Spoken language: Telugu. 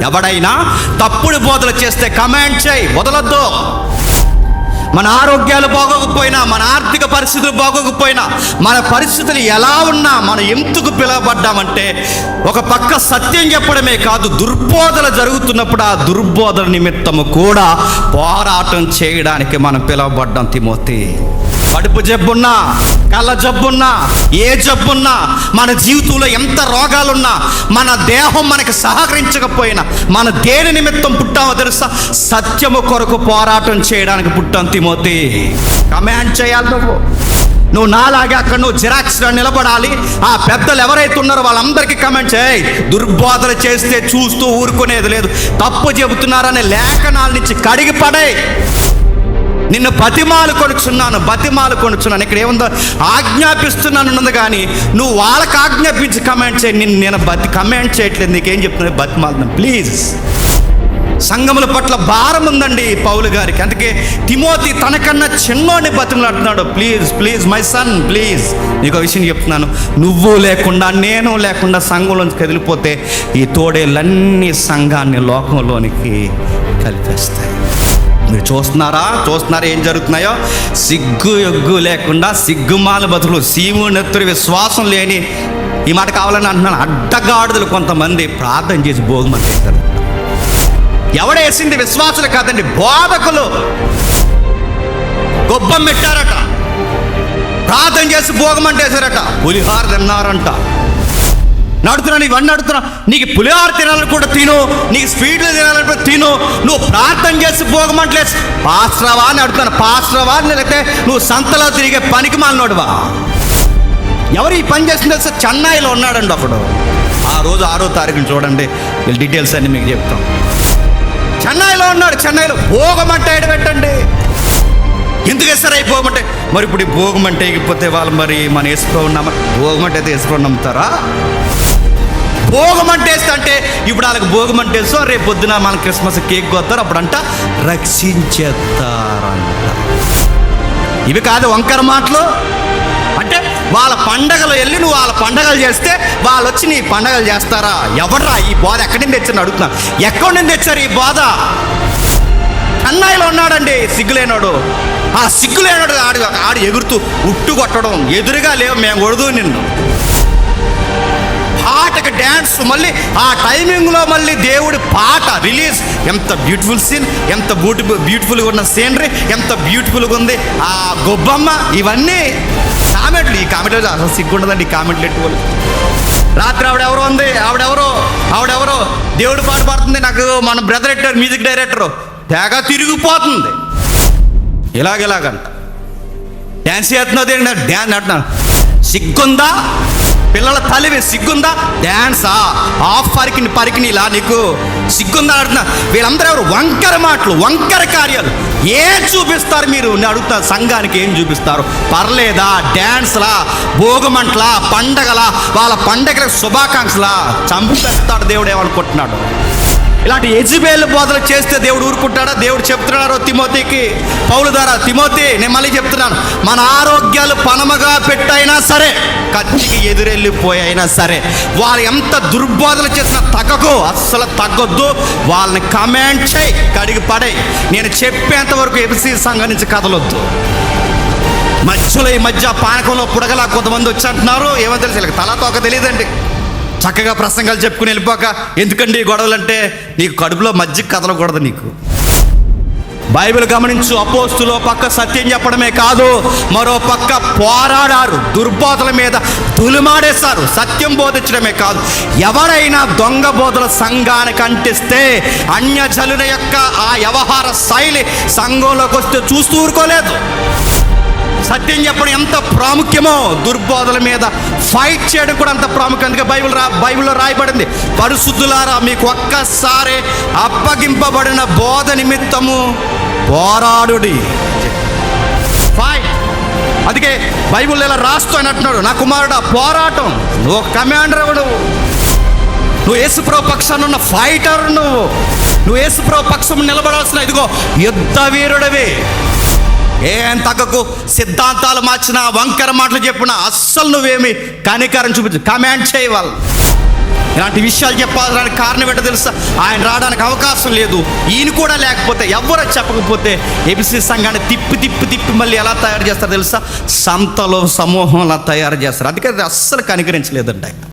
ఎవడైనా తప్పుడు బోధలు చేస్తే కమెంట్ చేయి, వదలొద్దు. మన ఆరోగ్యాలు బాగోకపోయినా, మన ఆర్థిక పరిస్థితులు బాగోకపోయినా, మన పరిస్థితులు ఎలా ఉన్నా మనం ఎందుకు పిలువబడ్డామంటే ఒక పక్క సత్యం చెప్పడమే కాదు, దుర్బోధలు జరుగుతున్నప్పుడు ఆ దుర్బోధల నిమిత్తము కూడా పోరాటం చేయడానికి మనం పిలువబడ్డాం. తిమోతి, కడుపు జబ్బున్నా, కళ్ళ జబ్బున్నా, ఏ జబ్బున్నా, మన జీవితంలో ఎంత రోగాలున్నా, మన దేహం మనకి సహకరించకపోయినా, మన దేని నిమిత్తం పుట్టామో తెలుసా? సత్యము కొరకు పోరాటం చేయడానికి పుట్టాం. తిమోతి, కమాండ్ చేయాలి. నువ్వు నాలాగే అక్కడ నువ్వు జిరాక్స్లో నిలబడాలి. ఆ పెద్దలు ఎవరైతే ఉన్నారో వాళ్ళందరికీ కమెంట్ చేయి. దుర్బోధలు చేస్తే చూస్తూ ఊరుకునేది లేదు. తప్పు చెబుతున్నారనే లేఖనాల నుంచి కడిగి పడే. నిన్ను బతిమాలు కొనుచున్నాను. ఇక్కడ ఏముందో ఆజ్ఞాపిస్తున్నాను ఉన్నది, కానీ నువ్వు వాళ్ళకి ఆజ్ఞాపించి కమెంట్ చేయి. నేను కమెంట్ చేయట్లేదు, నీకేం చెప్తున్నా? బతిమాలుతున్నాను. ప్లీజ్, సంఘముల పట్ల భారం ఉందండి పౌలు గారికి. అందుకే తిమోతి తనకన్నా చిన్నోడిని బతిమలాడుతున్నాడు. ప్లీజ్ మై సన్, ప్లీజ్, నీకు విషయం చెప్తున్నాను. నువ్వు లేకుండా, నేను లేకుండా సంఘంలోంచి కదిలిపోతే ఈ తోడేళ్ళన్నీ సంఘాన్ని లోకంలోనికి కలిపేస్తాయి. మీరు చూస్తున్నారా ఏం జరుగుతున్నాయో? సిగ్గు ఎగ్గు లేకుండా సిగ్గుమాల బతులు, సీము నెత్తురు విశ్వాసం లేని, ఈ మాట కావాలని అంటున్నాను, అడ్డగాడుదలు కొంతమంది ప్రార్థన చేసి భోగమంటారు. ఎవడేసింది? విశ్వాసులు కాదండి, బోధకులు. గొబ్బం పెట్టారట, ప్రార్థన చేసి భోగమంటేశారట, పులిహార తిన్నారంట. నడుతున్నాను, ఇవన్నీ నడుతున్నా. నీకు పులిహార తినాలని కూడా తిను, నీకు స్వీట్లు తినాలని కూడా తిను. నువ్వు ప్రార్థన చేసి భోగమంటలేదు. పాస్టరవా అని అడుగుతాను, పాస్టరవా అని లేకపోతే నువ్వు సంతలో తిరిగే పనికి మాలినోడువా? ఎవరు ఈ పని చేస్తుంది తెలుసా? చెన్నైలో ఉన్నాడండి ఒకడు. ఆ రోజు 6వ తారీఖుని చూడండి, వీళ్ళ డీటెయిల్స్ అన్ని మీకు చెప్తాం. చెన్నైలో ఉన్నాడు. చెన్నైలో భోగమంటే పెట్టండి. ఎందుకు వేస్తారా ఈ భోగమంటే? మరి ఇప్పుడు ఈ భోగమంటే ఎగిపోతే వాళ్ళు మరి మన వేసుకో ఉన్నామా? భోగమంటే అయితే వేసుకొని నమ్ముతారా? భోగమంటేస్తా అంటే ఇప్పుడు వాళ్ళకి భోగమంటేస్తూ రేపు పొద్దున మన క్రిస్మస్ కేక్ కొత్తారు, అప్పుడంట రక్షించేస్తారంట. ఇవి కాదు వంకర మాటలు. అంటే వాళ్ళ పండగలు వెళ్ళి నువ్వు వాళ్ళ పండగలు చేస్తే వాళ్ళు వచ్చి నీ పండగలు చేస్తారా? ఎవడ్రా ఈ బోధ ఎక్కడి నుంచి తెచ్చారు అడుగుతున్నా. ఎక్కడి నుంచి తెచ్చారు ఈ బోధ? చెన్నైలో ఉన్నాడండి సిగ్గులేనాడు. ఆ సిగ్గులేనాడు ఆడు ఎగురుతూ ఉట్టు కొట్టడం, ఎదురుగా లేవు మేము కొడదు నిన్ను, పాటకి డ్యాన్స్, మళ్ళీ ఆ టైమింగ్లో మళ్ళీ దేవుడి పాట రిలీజ్. ఎంత బ్యూటిఫుల్ సీన్, ఎంత బ్యూటిఫుల్గా ఉన్న సీనరీ, ఎంత బ్యూటిఫుల్గా ఉంది ఆ గొబ్బమ్మ. ఇవన్నీ కామెంట్లు. ఈ కామెంట్లు అసలు సిగ్గుండదండి ఈ కామెంట్లు ఎట్టుకోవాలి. రాత్రి ఆవిడెవరో ఉంది, ఆవిడెవరో దేవుడి పాట పాడుతుంది. నాకు మన బ్రదర్ ఎట్టారు, మ్యూజిక్ డైరెక్టరు, తెగ తిరిగిపోతుంది. ఇలాగంట డ్యాన్స్ చేస్తున్నది. డ్యాన్స్ అంటున్నాను, సిగ్గుందా? పిల్లల తల్లివి, సిగ్గుందా? డ్యాన్సా? ఆఫ్ పరికినిలా నీకు సిగ్గుందా అంటున్నా. వీళ్ళందరూ ఎవరు? వంకర మాటలు, వంకర కార్యాలు. ఏం చూపిస్తారు మీరు? నేను అడుగుతా, సంఘానికి ఏం చూపిస్తారు? పర్లేదా? డ్యాన్స్లా, భోగమంటలా, పండగలా, వాళ్ళ పండగలకు శుభాకాంక్షలా? చంపేస్తాడు దేవుడు. ఏమనుకుంటున్నాడు? ఇలాంటి యెజబెలు బోధలు చేస్తే దేవుడు ఊరుకుంటాడా? దేవుడు చెప్తున్నాడు తిమోతికి, పౌలు ద్వారా, తిమోతి నేను మళ్ళీ చెప్తున్నాను, మన ఆరోగ్యాలు పనమగా పెట్టైనా సరే, కత్తికి ఎదురెళ్ళిపోయినా సరే, వాళ్ళు ఎంత దుర్బోధలు చేసినా తగ్గకు, అస్సలు తగ్గొద్దు. వాళ్ళని కమెంట్ చేయి, కడిగి పడే. నేను చెప్పేంత వరకు ఎఫ్సీ సంఘం నుంచి కదలొద్దు. మధ్యలో ఈ మధ్య పానకంలో పుడగలా కొంతమంది వచ్చి అంటున్నారు. ఏమో తెలుసు, తలతోక తెలియదండి. చక్కగా ప్రసంగాలు చెప్పుకుని వెళ్ళిపోక ఎందుకండి గొడవలు అంటే? నీకు కడుపులో మధ్య కదలకూడదు. నీకు బైబిల్ గమనించు. అపోస్తులు పక్క సత్యం చెప్పడమే కాదు, మరో పక్క పోరాడారు, దుర్బోధల మీద దులిమాడేశారు. సత్యం బోధించడమే కాదు, ఎవరైనా దొంగ బోధల సంఘానికి అంటిస్తే అన్యజనుల యొక్క ఆ వ్యవహార శైలి సంఘంలోకి వస్తే చూస్తూ ఊరుకోలేదు. సత్యం చెప్పడం ఎంత ప్రాముఖ్యమో దుర్బోధల మీద ఫైట్ చేయడం కూడా అంత ప్రాముఖ్యం. అందుకే బైబిల్లో రాయబడింది, పరిశుద్ధులారా మీకు ఒక్కసారి అప్పగింపబడిన బోధ నిమిత్తము పోరాడుడి. ఫైట్. అందుకే బైబిల్లో ఇలా రాస్తూ అని అంటున్నాడు, నా కుమారుడా పోరాటం. నువ్వు కమాండర్ ఎవడు? నువ్వు యేసుప్రభు పక్షాన ఉన్న ఫైటర్. నువ్వు యేసుప్రభు పక్షం నిలబడాల్సిన ఇదిగో యుద్ధ వీరుడివి. ఏం తగ్గకు. సిద్ధాంతాలు మార్చినా, వంకర మాటలు చెప్పినా అస్సలు నువ్వేమి కనికరం చూపించు. కమాండ్ చేయి వాళ్ళు. ఇలాంటి విషయాలు చెప్పడానికి కారణం ఏంటో తెలుసా? ఆయన రావడానికి అవకాశం లేదు. ఈయన కూడా లేకపోతే, ఎవరు చెప్పకపోతే ఎబిసి సంఘాన్ని తిప్పి తిప్పి తిప్పి మళ్ళీ ఎలా తయారు చేస్తారు తెలుసా? సంతలో సమూహంలా తయారు చేస్తారు. అందుకే అది అస్సలు కనికరించలేదండి ఆయన.